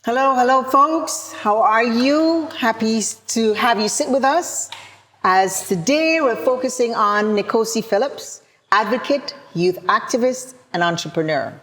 Hello, folks. How are you? Happy to have you sit with us. As today we're focusing on Nickocy Phillips, advocate, youth activist, and entrepreneur.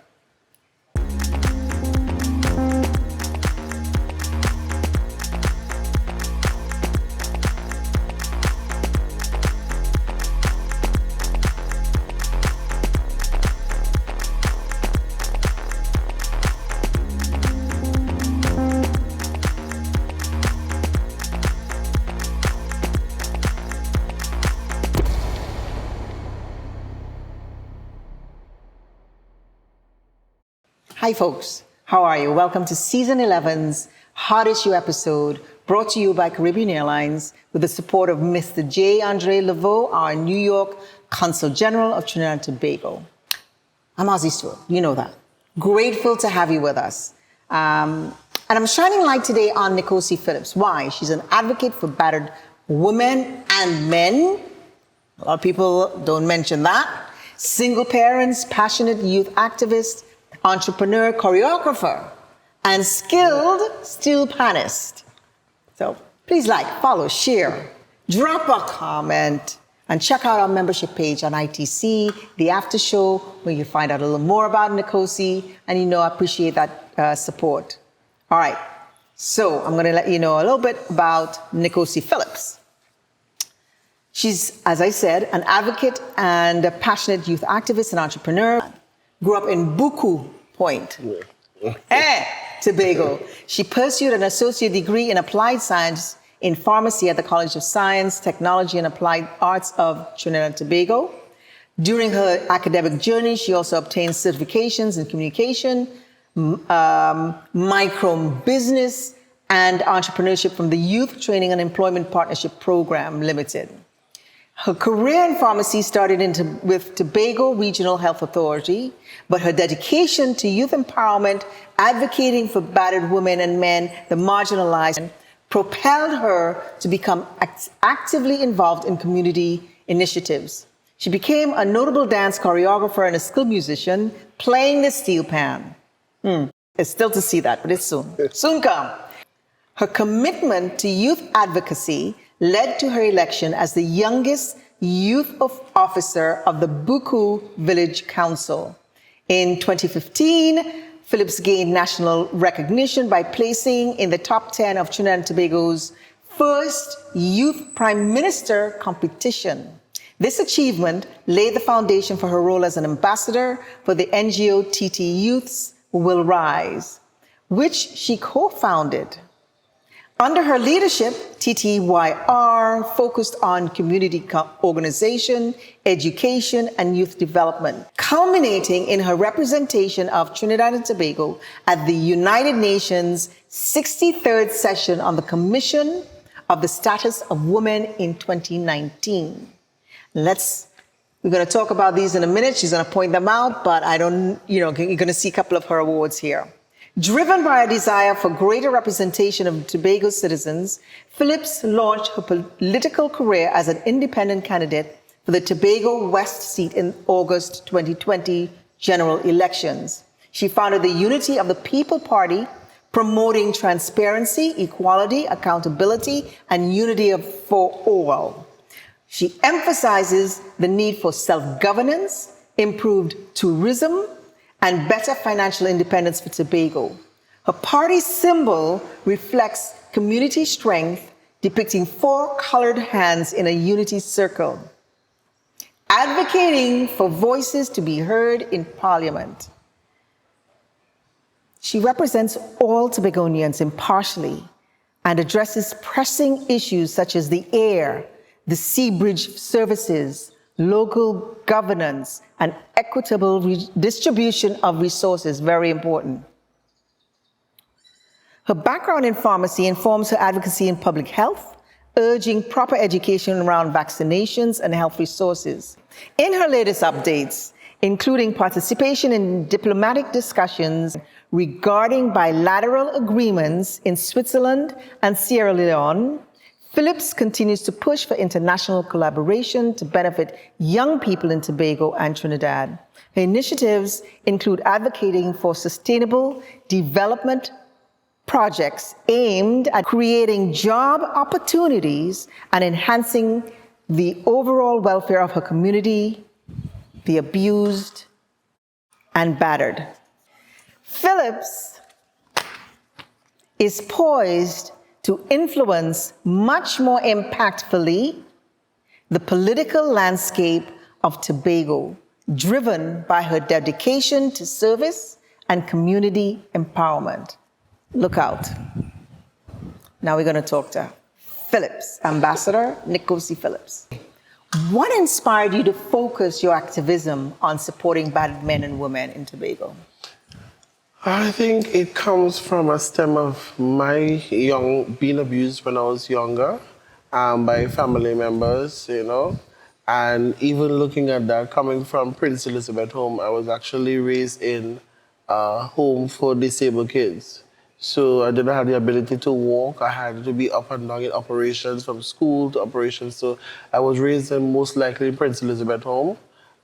Hi, folks. How are you? Welcome to Season 11's Hot Issue episode, brought to you by Caribbean Airlines with the support of Mr. J. Andre Laveau, our New York Consul General of Trinidad and Tobago. I'm Ozzy Stewart. You know that. Grateful to have you with us. And I'm shining light today on Nickocy Phillips. Why? She's an advocate for battered women and men. A lot of people don't mention that. Single parents, passionate youth activist, entrepreneur, choreographer, and skilled steel panist. So please like, follow, share, drop a comment, and check out our membership page on ITC, the after show, where you find out a little more about Nickocy, and I appreciate that support. All right, so I'm gonna let you know a little bit about Nickocy Phillips. She's, as I said, an advocate and a passionate youth activist and entrepreneur. Grew up in Buccoo Point, Tobago. She pursued an associate degree in applied science in pharmacy at the College of Science, Technology and Applied Arts of Trinidad and Tobago. During her academic journey, she also obtained certifications in communication, micro business, and entrepreneurship from the Youth Training and Employment Partnership Program Limited. Her career in pharmacy started with Tobago Regional Health Authority, but her dedication to youth empowerment, advocating for battered women and men, the marginalized, propelled her to become actively involved in community initiatives. She became a notable dance choreographer and a skilled musician, playing the steel pan. It's still to see that, but it's soon come. Her commitment to youth advocacy led to her election as the youngest youth officer of the Buccoo Village Council. In 2015, Phillips gained national recognition by placing in the top 10 of Trinidad and Tobago's first Youth Prime Minister competition. This achievement laid the foundation for her role as an ambassador for the NGO TT Youths Will Rise, which she co-founded. Under her leadership, TTYR focused on community organization, education, and youth development, culminating in her representation of Trinidad and Tobago at the United Nations 63rd session on the Commission of the Status of Women in 2019. We're going to talk about these in a minute. She's going to point them out, but you're going to see a couple of her awards here. Driven by a desire for greater representation of Tobago citizens, Phillips launched her political career as an independent candidate for the Tobago West seat in August 2020 general elections. She founded the Unity of the People Party, promoting transparency, equality, accountability, and unity for all. She emphasizes the need for self-governance, improved tourism, and better financial independence for Tobago. Her party symbol reflects community strength, depicting 4 colored hands in a unity circle, advocating for voices to be heard in Parliament. She represents all Tobagonians impartially and addresses pressing issues such as the air, the sea bridge services, local governance, and equitable distribution of resources, very important. Her background in pharmacy informs her advocacy in public health, urging proper education around vaccinations and health resources. In her latest updates, including participation in diplomatic discussions regarding bilateral agreements in Switzerland and Sierra Leone, Phillips continues to push for international collaboration to benefit young people in Tobago and Trinidad. Her initiatives include advocating for sustainable development projects aimed at creating job opportunities and enhancing the overall welfare of her community, the abused and battered. Phillips is poised to influence much more impactfully the political landscape of Tobago, driven by her dedication to service and community empowerment. Look out. Now we're going to talk to Phillips, Ambassador Nickocy Phillips. What inspired you to focus your activism on supporting battered men and women in Tobago? I think it comes from a stem of my being abused when I was younger by family members, you know. And even looking at that, coming from Prince Elizabeth home, I was actually raised in a home for disabled kids. So I didn't have the ability to walk. I had to be up and down in operations, from school to operations. So I was raised in most likely Prince Elizabeth home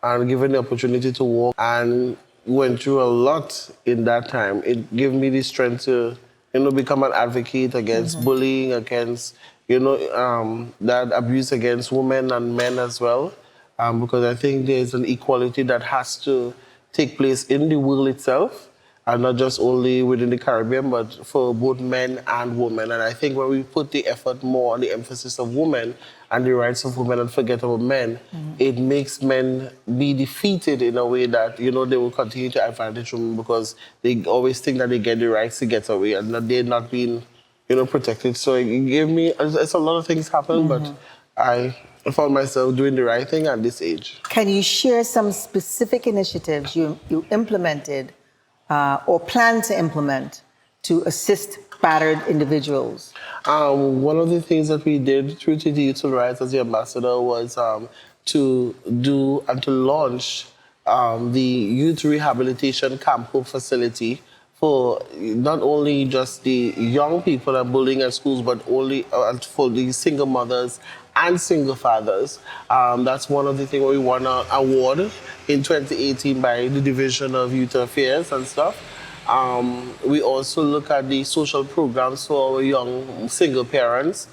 and given the opportunity to walk and went through a lot in that time. It gave me the strength to, you know, become an advocate against bullying, against, you know, that abuse against women and men as well. Because I think there's an equality that has to take place in the world itself, and not just only within the Caribbean, but for both men and women. And I think when we put the effort more on the emphasis of women and the rights of women and forget about men, it makes men be defeated in a way that, you know, they will continue to advantage women because they always think that they get the rights to get away and that they're not being, you know, protected. So it gave me, it's a lot of things happen, but I found myself doing the right thing at this age. Can you share some specific initiatives you implemented or plan to implement to assist battered individuals? One of the things that we did through TTYR as the ambassador was to do and to launch the youth rehabilitation camp facility for not only just the young people that are bullying at schools, but only for the single mothers and single fathers. That's one of the things we won an award in 2018 by the Division of Youth Affairs and stuff. We also look at the social programs for our young single parents.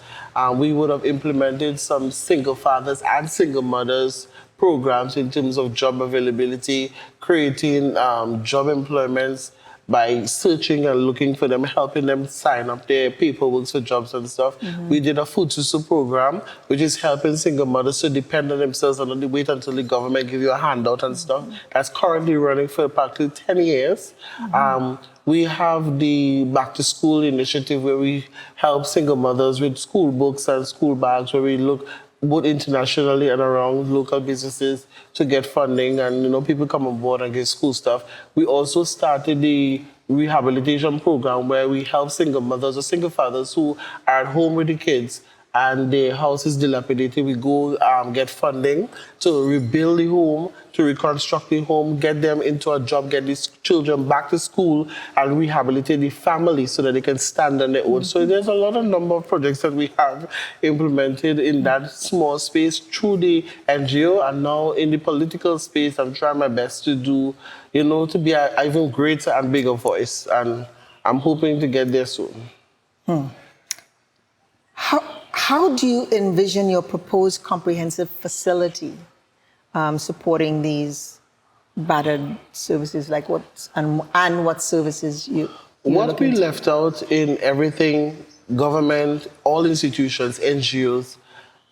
We would have implemented some single fathers and single mothers programs in terms of job availability, creating job employments by searching and looking for them, helping them sign up their paperwork for jobs and stuff. We did a food system program, which is helping single mothers to depend on themselves and only wait until the government give you a handout and stuff. That's currently running for practically 10 years. We have the Back to School initiative where we help single mothers with school books and school bags, where we look both internationally and around local businesses to get funding, and, you know, people come on board and get school stuff. We also started the rehabilitation program where we help single mothers or single fathers who are at home with the kids and their house is dilapidated. We go get funding to rebuild the home, to reconstruct the home, get them into a job, get these children back to school, and rehabilitate the family so that they can stand on their own. So there's a lot of number of projects that we have implemented in that small space through the NGO, and now in the political space, I'm trying my best to do, you know, to be an even greater and bigger voice, and I'm hoping to get there soon. How do you envision your proposed comprehensive facility supporting these battered services? Like what services you're What we looking to? left out in everything, government, all institutions, NGOs,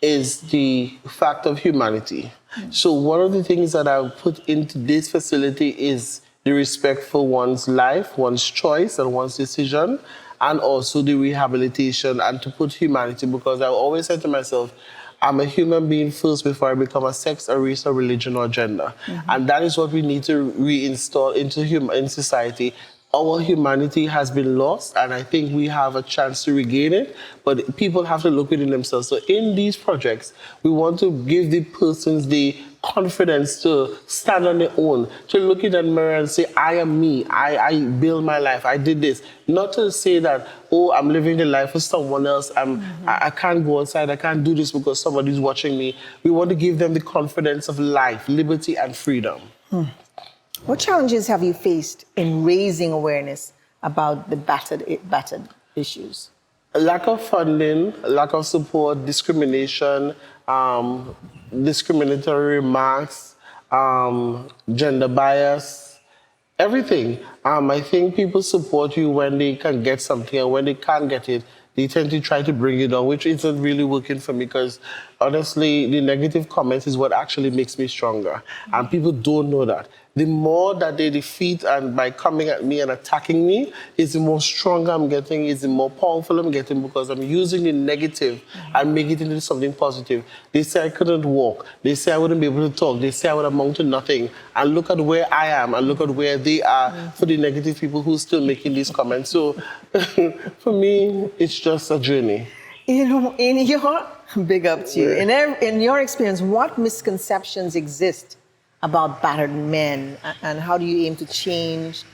is the fact of humanity. So one of the things that I've put into this facility is the respect for one's life, one's choice, and one's decision, and also the rehabilitation, and to put humanity, because I always said to myself, I'm a human being first before I become a sex, a race, a religion, or gender. And that is what we need to reinstall in society. Our humanity has been lost, and I think we have a chance to regain it, but people have to look within themselves. So in these projects, we want to give the persons the confidence to stand on their own, to look in that mirror and say, I am me, I build my life, I did this. Not to say that, oh, I'm living the life of someone else, I can't go outside, I can't do this because somebody's watching me. We want to give them the confidence of life, liberty, and freedom. What challenges have you faced in raising awareness about the battered issues? Lack of funding, lack of support, discrimination, discriminatory remarks, gender bias, everything. I think people support you when they can get something, and when they can't get it, they tend to try to bring you down, which isn't really working for me, because honestly, the negative comments is what actually makes me stronger. And people don't know that. The more that they defeat and by coming at me and attacking me, is the more stronger I'm getting, is the more powerful I'm getting, because I'm using the negative and making it into something positive. They say I couldn't walk. They say I wouldn't be able to talk. They say I would amount to nothing. And look at where I am and look at where they are for the negative people who are still making these comments. So for me, it's just a journey. You know, in your big up to you. In your experience, what misconceptions exist about battered men, and how do you aim to challenge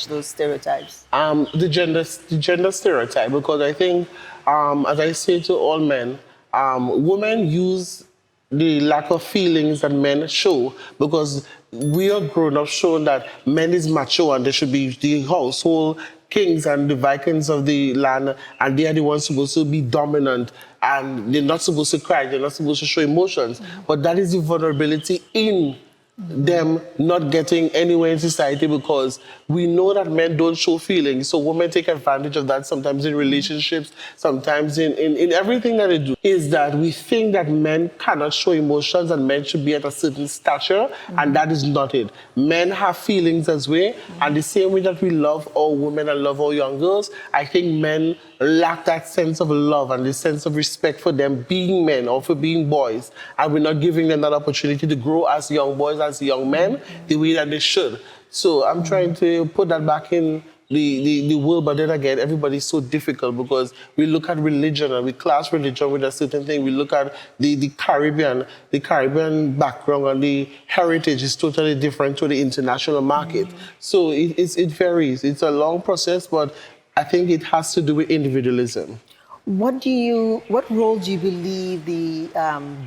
those stereotypes? The gender stereotype, because I think, as I say to all men, women use the lack of feelings that men show, because we are grown up showing that men is macho and they should be the household kings and the Vikings of the land, and they are the ones supposed to be dominant, and they're not supposed to cry, they're not supposed to show emotions. But that is the vulnerability in them not getting anywhere in society, because we know that men don't show feelings. So women take advantage of that sometimes in relationships, sometimes in everything that they do, is that we think that men cannot show emotions and men should be at a certain stature, and that is not it. Men have feelings as well, and the same way that we love all women and love all young girls, I think men lack that sense of love and the sense of respect for them being men or for being boys, and we're not giving them that opportunity to grow as young boys, as young men, the way that they should. So I'm trying to put that back in the world, but then again, everybody's so difficult, because we look at religion and we class religion with a certain thing. We look at the Caribbean background, and the heritage is totally different to the international market. So it varies. It's a long process, but I think it has to do with individualism. What role do you believe the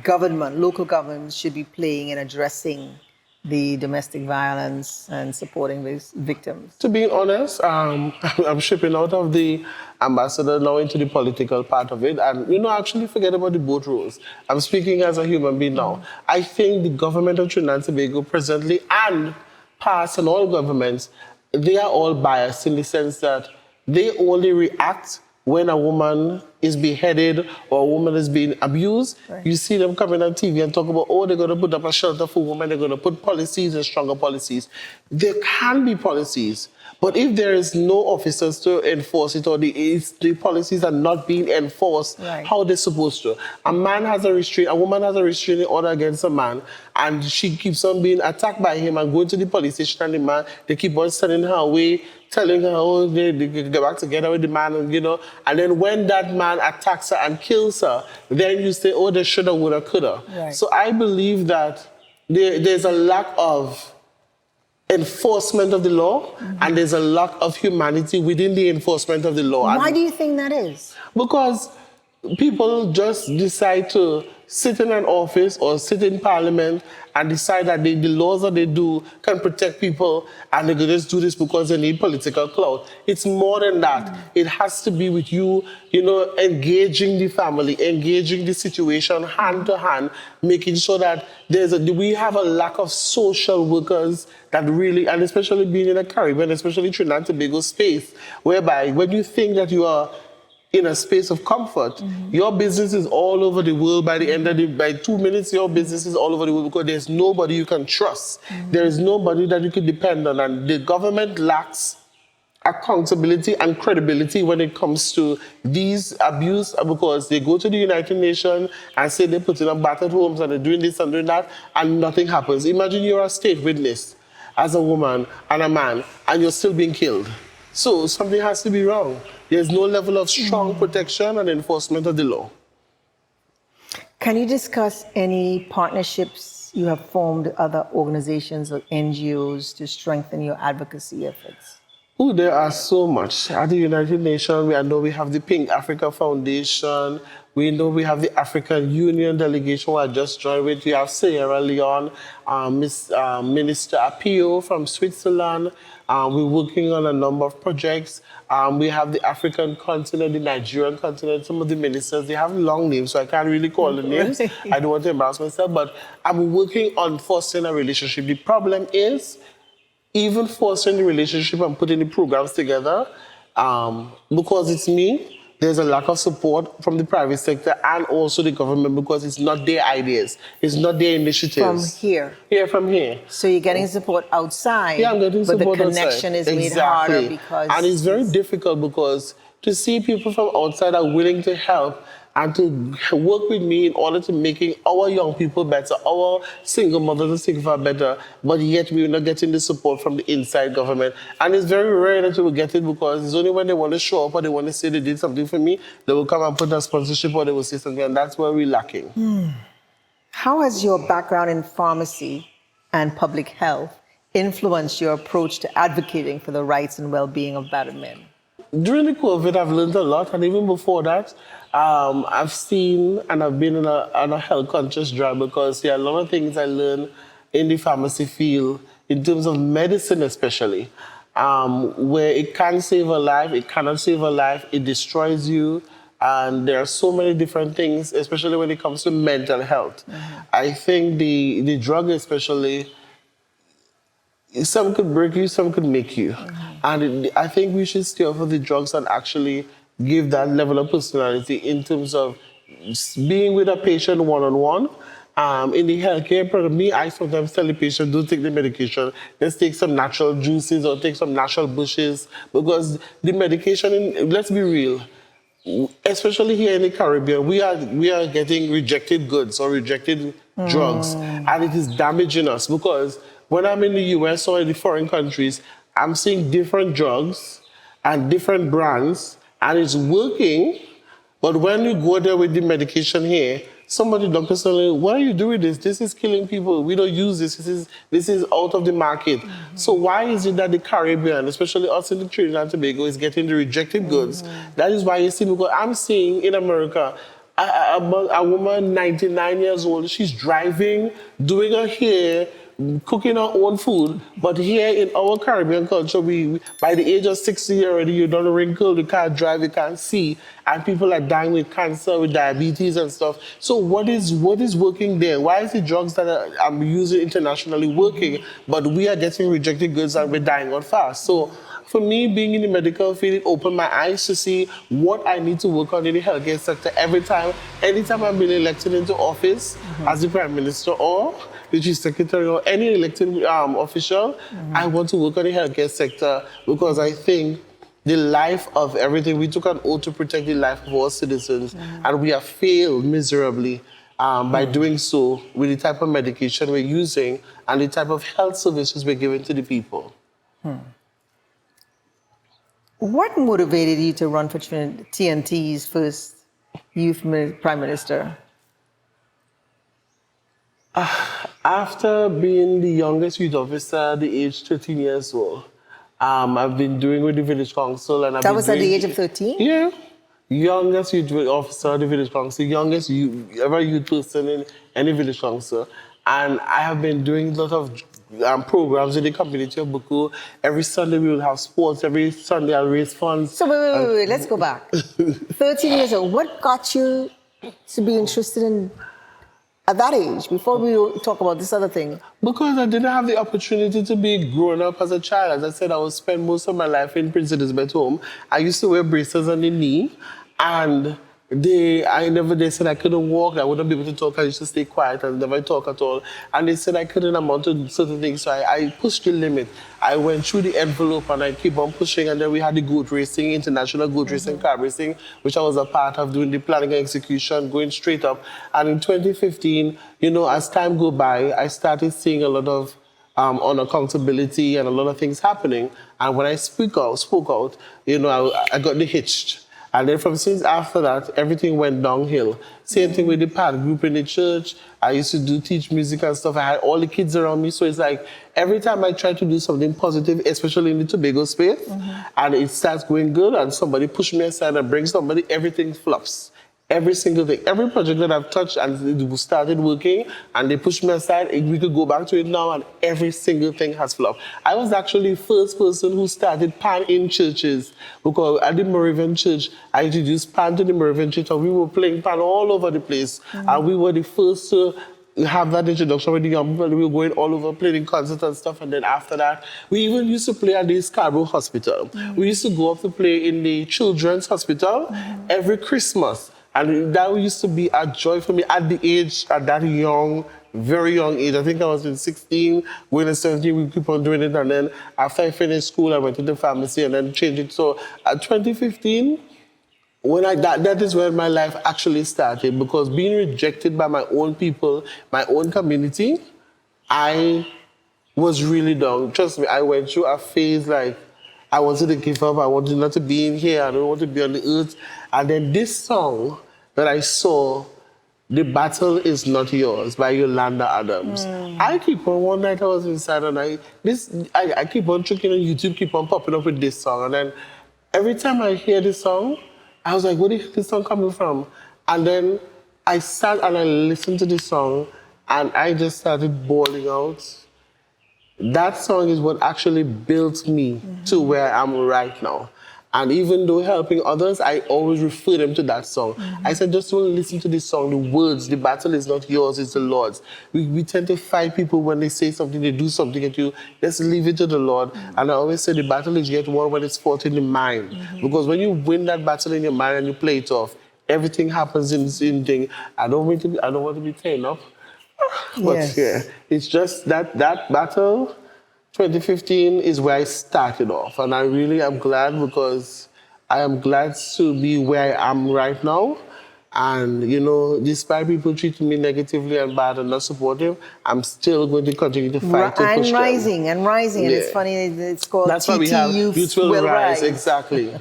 government, local governments, should be playing in addressing the domestic violence and supporting these victims? To be honest, I'm shipping out of the ambassador now into the political part of it, and actually forget about the boat rules. I'm speaking as a human being now. I think the government of Trinidad and Tobago presently, and past, and all governments, they are all biased in the sense that they only react when a woman is beheaded or a woman is being abused. Right. You see them coming on TV and talk about, oh, they're going to put up a shelter for women, they're going to put policies and stronger policies. There can be policies, but if there is no officers to enforce it, or the policies are not being enforced, right, how they're supposed to. A woman has a restraining order against a man, and she keeps on being attacked by him and going to the police station, and the man, they keep on sending her away, telling her, oh, they get back together with the man, and then when that man attacks her and kills her, then you say, oh, they shoulda, woulda, coulda. Right. So I believe that there's a lack of enforcement of the law, and there's a lack of humanity within the enforcement of the law. Why do you think that is? Because people just decide to sit in an office or sit in parliament and decide that the laws that they do can protect people, and they can just do this because they need political clout. It's more than that. It has to be with you, engaging the family, engaging the situation hand to hand, making sure that we have a lack of social workers that really, and especially being in the Caribbean, especially Trinidad and Tobago space, whereby when you think that you are in a space of comfort, your business is all over the world. By the end of by 2 minutes, your business is all over the world, because there's nobody you can trust. There is nobody that you can depend on, and the government lacks accountability and credibility when it comes to these abuse, because they go to the United Nations and say they're putting up battered homes and they're doing this and doing that, and nothing happens. Imagine you're a state witness as a woman and a man, and you're still being killed. So something has to be wrong. There's no level of strong protection and enforcement of the law. Can you discuss any partnerships you have formed with other organizations or NGOs to strengthen your advocacy efforts? Oh, there are so much. At the United Nations, I know we have the Pink Africa Foundation. We know we have the African Union delegation who I just joined with. We have Sierra Leone, Minister Apio from Switzerland. We're working on a number of projects. We have the African continent, the Nigerian continent. Some of the ministers, they have long names, so I can't really call the names. I don't want to embarrass myself, but I'm working on fostering a relationship. The problem is, even fostering the relationship and putting the programs together, because it's me, there's a lack of support from the private sector and also the government because it's not their ideas, it's not their initiatives. From here? Yeah, from here. So you're getting support outside, yeah, I'm getting but support the connection outside. is made harder because... And it's very difficult because to see people from outside are willing to help and to work with me in order to making our young people better, our single mothers and single fathers better, but yet we're not getting the support from the inside government. And it's very rare that you will get it because it's only when they want to show up or they want to say they did something for me, they will come and put a sponsorship or they will say something, and that's where we're lacking. How has your background in pharmacy and public health influenced your approach to advocating for the rights and well-being of battered men? During the COVID, I've learned a lot, and even before that, I've seen and I've been on a health conscious drive because a lot of things I learned in the pharmacy field, in terms of medicine especially, where it can save a life, it cannot save a life, it destroys you, and there are so many different things, especially when it comes to mental health. I think the drug especially, some could break you, some could make you. And I think we should stay off of the drugs and actually give that level of personality in terms of being with a patient one-on-one. In the healthcare program, I sometimes tell the patient, don't take the medication, let's take some natural juices or take some natural bushes, because the medication, let's be real, especially here in the Caribbean, we are getting rejected goods or rejected drugs, and it is damaging us because when I'm in the US or in the foreign countries, I'm seeing different drugs and different brands, and it's working. But when you go there with the medication here, somebody, doctor, say, why are you doing this? This is killing people. We don't use this. This is out of the market. So why is it that the Caribbean, especially us in the Trinidad and Tobago, is getting the rejected goods? That is why you see, because I'm seeing in America, a woman, 99 years old, she's driving, doing her hair, cooking our own food, but here in our Caribbean culture, we by the age of 60 already, you don't wrinkle, you can't drive, you can't see, and people are dying with cancer, with diabetes and stuff. So what is working there? Why is the drugs that I'm using internationally working, but we are getting rejected goods and we're dying out fast? So for me, being in the medical field, it opened my eyes to see what I need to work on in the healthcare sector anytime I'm being elected into office as the Prime Minister or the Chief Secretary or any elected official, I want to work on the healthcare sector because I think the life of everything, we took an oath to protect the life of all citizens, and we have failed miserably by doing so with the type of medication we're using and the type of health services we're giving to the people. What motivated you to run for TNT's first youth Prime Minister? After being the youngest youth officer at the age 13 years old, I've been doing with the Village Council. And That was at the age of 13? Yeah. Youngest youth officer at the Village Council, youngest ever youth person in any Village Council. And I have been doing a lot of programs in the community of Buccoo. Every Sunday we will have sports. Every Sunday I'll raise funds. So wait, let's go back. 13 years old, what got you to be interested in, at that age, before we talk about this other thing? Because I didn't have the opportunity to be grown up as a child. As I said, I would spend most of my life in Prince Elizabeth home. I used to wear braces on the knee, and they said I couldn't walk, I wouldn't be able to talk, I used to stay quiet and never talk at all. And they said I couldn't amount to certain things, so I pushed the limit. I went through the envelope and I keep on pushing, and then we had the goat racing, international goat racing, car racing, which I was a part of, doing the planning and execution, going straight up. And in 2015, as time go by, I started seeing a lot of unaccountability and a lot of things happening. And when I spoke out, I got the hitched. And then since after that, everything went downhill. Same thing with the PAD group in the church. I used to teach music and stuff. I had all the kids around me. So it's like every time I try to do something positive, especially in the Tobago space, and it starts going good and somebody push me aside and bring somebody, everything flops. every single thing. Every project that I've touched and started working and they pushed me aside, we could go back to it now and every single thing has flopped. I was actually the first person who started pan in churches because at the Moravian church, I introduced pan to the Moravian church and we were playing pan all over the place. And we were the first to have that introduction with the young people. We were going all over playing concerts and stuff. And then after that, we even used to play at the Scarborough Hospital. We used to go up to play in the Children's Hospital every Christmas. And that used to be a joy for me at that young, very young age. I think I was in 16, going to 17, we keep on doing it. And then after I finished school, I went to the pharmacy and then changed it. So at 2015, that is when my life actually started, because being rejected by my own people, my own community, I was really down. Trust me, I went through a phase like I wanted to give up. I wanted not to be in here. I don't want to be on the earth. And then this song that I saw, "The Battle Is Not Yours" by Yolanda Adams. I keep on, one night I was inside and I keep on checking on YouTube, keep on popping up with this song. And then every time I hear this song, I was like, where is this song coming from? And then I sat and I listened to this song and I just started bawling out. That song is what actually built me to where I am right now. And even though helping others, I always refer them to that song. I said, just don't listen to this song, the words, the battle is not yours, it's the Lord's. We tend to fight people when they say something, they do something at you. Let's leave it to the Lord. And I always say the battle is yet won when it's fought in the mind. Because when you win that battle in your mind and you play it off, everything happens in thing. I don't want to be taken up. But yeah, it's just that battle, 2015 is where I started off. And I really am glad, because I am glad to be where I am right now. And, you know, despite people treating me negatively and bad and not supportive, I'm still going to continue to fight to push them. And rising. And it's funny, it's called That's why we have Youth Will Rise. Exactly.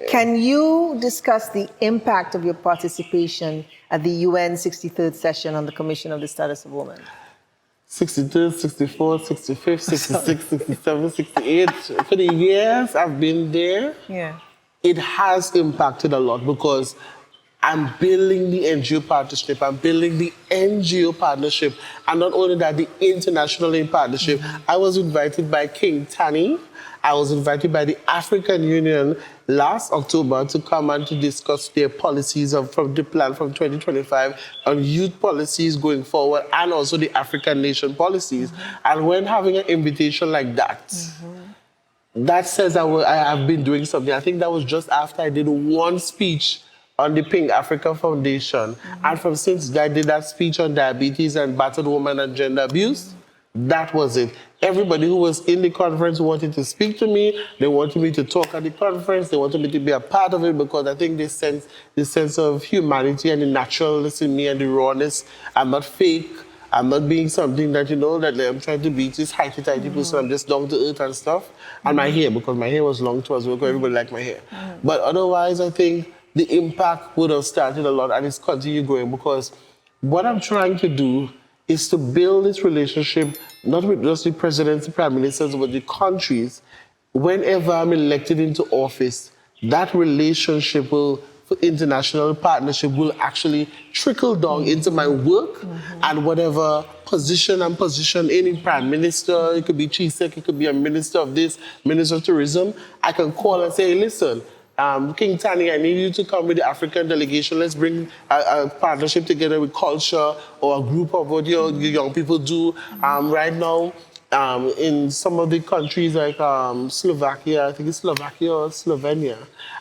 Can you discuss the impact of your participation at the UN 63rd session on the Commission of the Status of Women? 63rd, 64th, 65th, 66th, 67th, 68th. For the years I've been there, it has impacted a lot, because I'm building the NGO partnership, I'm building the NGO partnership, and not only that, the international partnership. I was invited by King Tani. I was invited by the African Union last October to come and to discuss their policies from the plan from 2025 on youth policies going forward, and also the African nation policies. And when having an invitation like that, that says I have been doing something. I think that was just after I did one speech on the Pink Africa Foundation. And since I did that speech on diabetes and battered women and gender abuse, that was it. Everybody who was in the conference wanted to speak to me. They wanted me to talk at the conference. They wanted me to be a part of it, because I think they sense the sense of humanity and the naturalness in me and the rawness. I'm not fake. I'm not being something that, you know, that I'm trying to be this tighty person. I'm just down to earth and stuff. And my hair, because my hair was long too as well, because everybody liked my hair. But otherwise, I think the impact would have started a lot, and it's continued growing, because what I'm trying to do is to build this relationship, not with just the presidents, the prime ministers, but the countries. Whenever I'm elected into office, that relationship for international partnership will actually trickle down into my work and whatever position I'm positioned in prime minister, it could be chief sec, it could be a minister of this, minister of tourism. I can call and say, listen, King Tani, I need you to come with the African delegation. Let's bring a partnership together with culture, or a group of what your young people do right now. In some of the countries like Slovakia, I think it's Slovakia or Slovenia,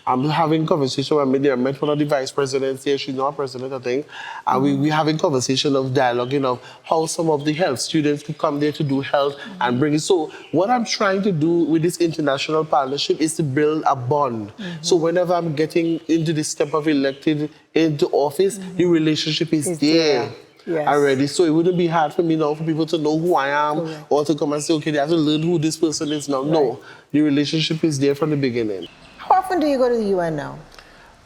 I'm having conversation with them. I met one of the vice presidents here, she's not president, I think. And we're having conversation of dialoguing of how some of the health students could come there to do health and bring it. So what I'm trying to do with this international partnership is to build a bond. So whenever I'm getting into the step of elected into office, the relationship is there. Already, so it wouldn't be hard for me now for people to know who I am, or to come and say, okay, they have to learn who this person is now. No, the relationship is there from the beginning. How often do you go to the UN now?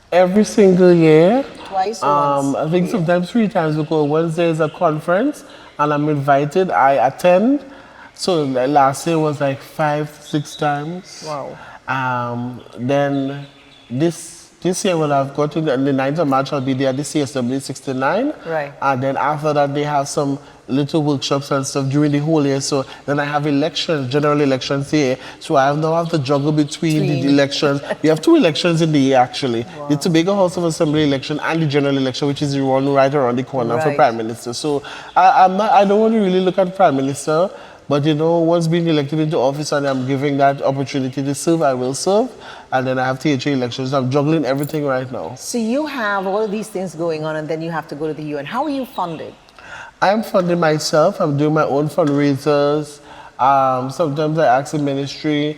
Every single year. Twice or once? I think sometimes 3 times, because once there's a conference and I'm invited, I attend. So last year was like 5, 6 times. Wow. Then this year when I've got to the 9th of March, I'll be there at the CSW 69. Right. And then after that, they have some little workshops and stuff during the whole year. So then I have elections, general elections here. So I now have to juggle between the elections. We have 2 elections in the year, actually. Wow. The Tobago House of Assembly election and the general election, which is the one right around the corner for Prime Minister. So I don't want to really look at Prime Minister, but you know, once being elected into office and I'm giving that opportunity to serve, I will serve. And then I have THA elections. I'm juggling everything right now. So you have all of these things going on, and then you have to go to the UN. How are you funded? I'm funding myself. I'm doing my own fundraisers. Sometimes I ask the ministry.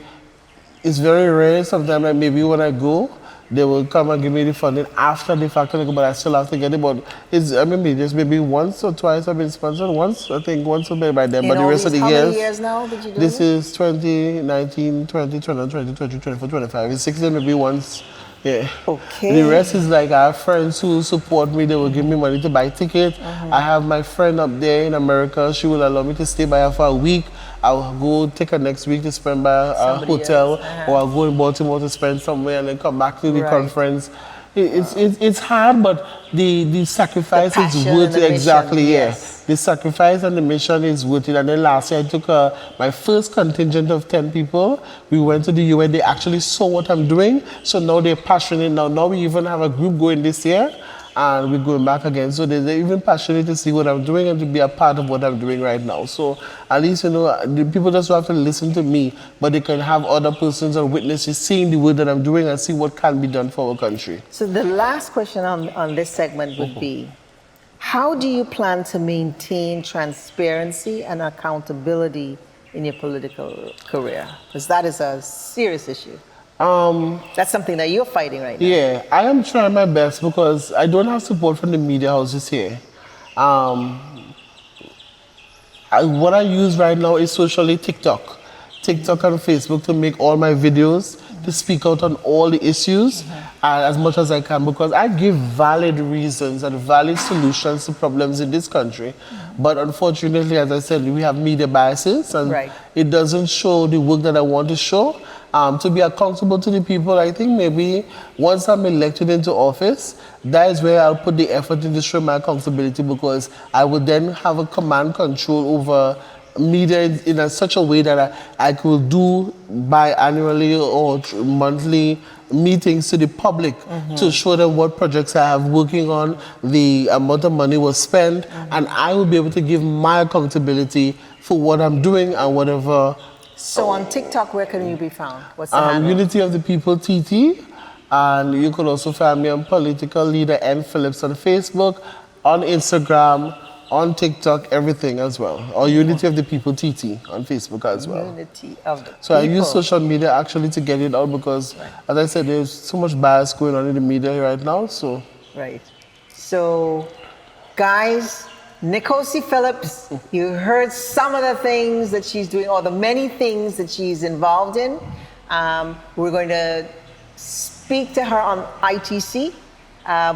It's very rare. Sometimes like maybe when I go, they will come and give me the funding after the fact, but I still have to get it. But it's, I mean, just maybe once or twice I've been sponsored. Once, I think once or maybe by them. But the rest of the years. How many years now did you do this? Is 2019, 20, 20, 24, 25. It's 6 years, maybe once. Yeah. Okay. The rest is like I have friends who support me. They will give me money to buy tickets. I have my friend up there in America. She will allow me to stay by her for a week. I'll go take her next week to spend by a hotel, or I'll go in Baltimore to spend somewhere and then come back to the conference. It's hard, but the sacrifice is worth it. Exactly, yes. The sacrifice and the mission is worth it. And then last year I took my first contingent of 10 people. We went to the UN. They actually saw what I'm doing. So now they're passionate. Now we even have a group going this year, and we're going back again. So they're even passionate to see what I'm doing and to be a part of what I'm doing right now. So at least, you know, the people just have to listen to me, but they can have other persons and witnesses seeing the work that I'm doing and see what can be done for our country. So the last question on this segment would be, how do you plan to maintain transparency and accountability in your political career? Because that is a serious issue. That's something that you're fighting right now. Yeah, I am trying my best because I don't have support from the media houses here. What I use right now is socially TikTok and Facebook to make all my videos, to speak out on all the issues as much as I can, because I give valid reasons and valid solutions to problems in this country. But unfortunately, as I said, we have media biases, and it doesn't show the work that I want to show. To be accountable to the people, I think maybe once I'm elected into office, that is where I'll put the effort into showing my accountability, because I would then have a command control over media in such a way that I could do biannually or monthly meetings to the public to show them what projects I have working on, the amount of money was spent, and I will be able to give my accountability for what I'm doing and whatever. So on TikTok, where can you be found? What's the handle? Unity of the People TT, and you can also find me on Political Leader N Phillips on Facebook, on Instagram, on TikTok, everything as well. Or Unity of the People TT on Facebook as well. Unity of the So People. I use social media actually to get it out, because, as I said, there's so much bias going on in the media right now. So. So, guys, Nickocy Phillips, you heard some of the things that she's doing, or the many things that she's involved in. We're going to speak to her on ITC,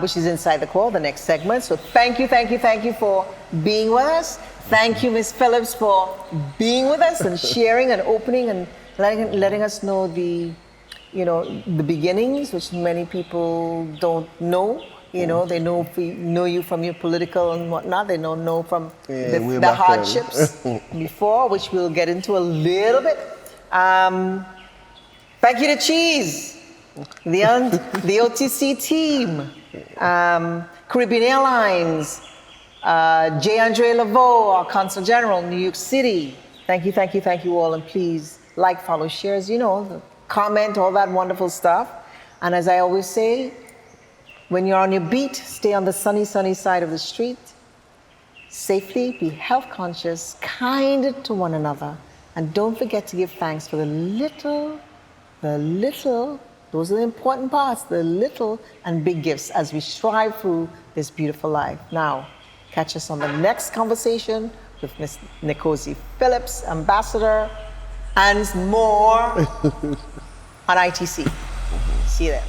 which is Inside the Call, the next segment. So thank you for being with us. Thank you, Ms. Phillips, for being with us and sharing and opening and letting us know the beginnings, which many people don't know. You know, they know you from your political and whatnot. They don't know from the hardships before, which we'll get into a little bit. Thank you to Cheese, the OTC team, Caribbean Airlines, J. Andre Laveau, our Consul General, New York City. Thank you all. And please like, follow, shares, comment, all that wonderful stuff. And as I always say, when you're on your beat, stay on the sunny side of the street. Safely, be health conscious, kind to one another, and don't forget to give thanks for the little, those are the important parts, the little and big gifts as we strive through this beautiful life. Now, catch us on the next conversation with Ms. Nickocy Phillips, Ambassador, and more on ITC. See you there.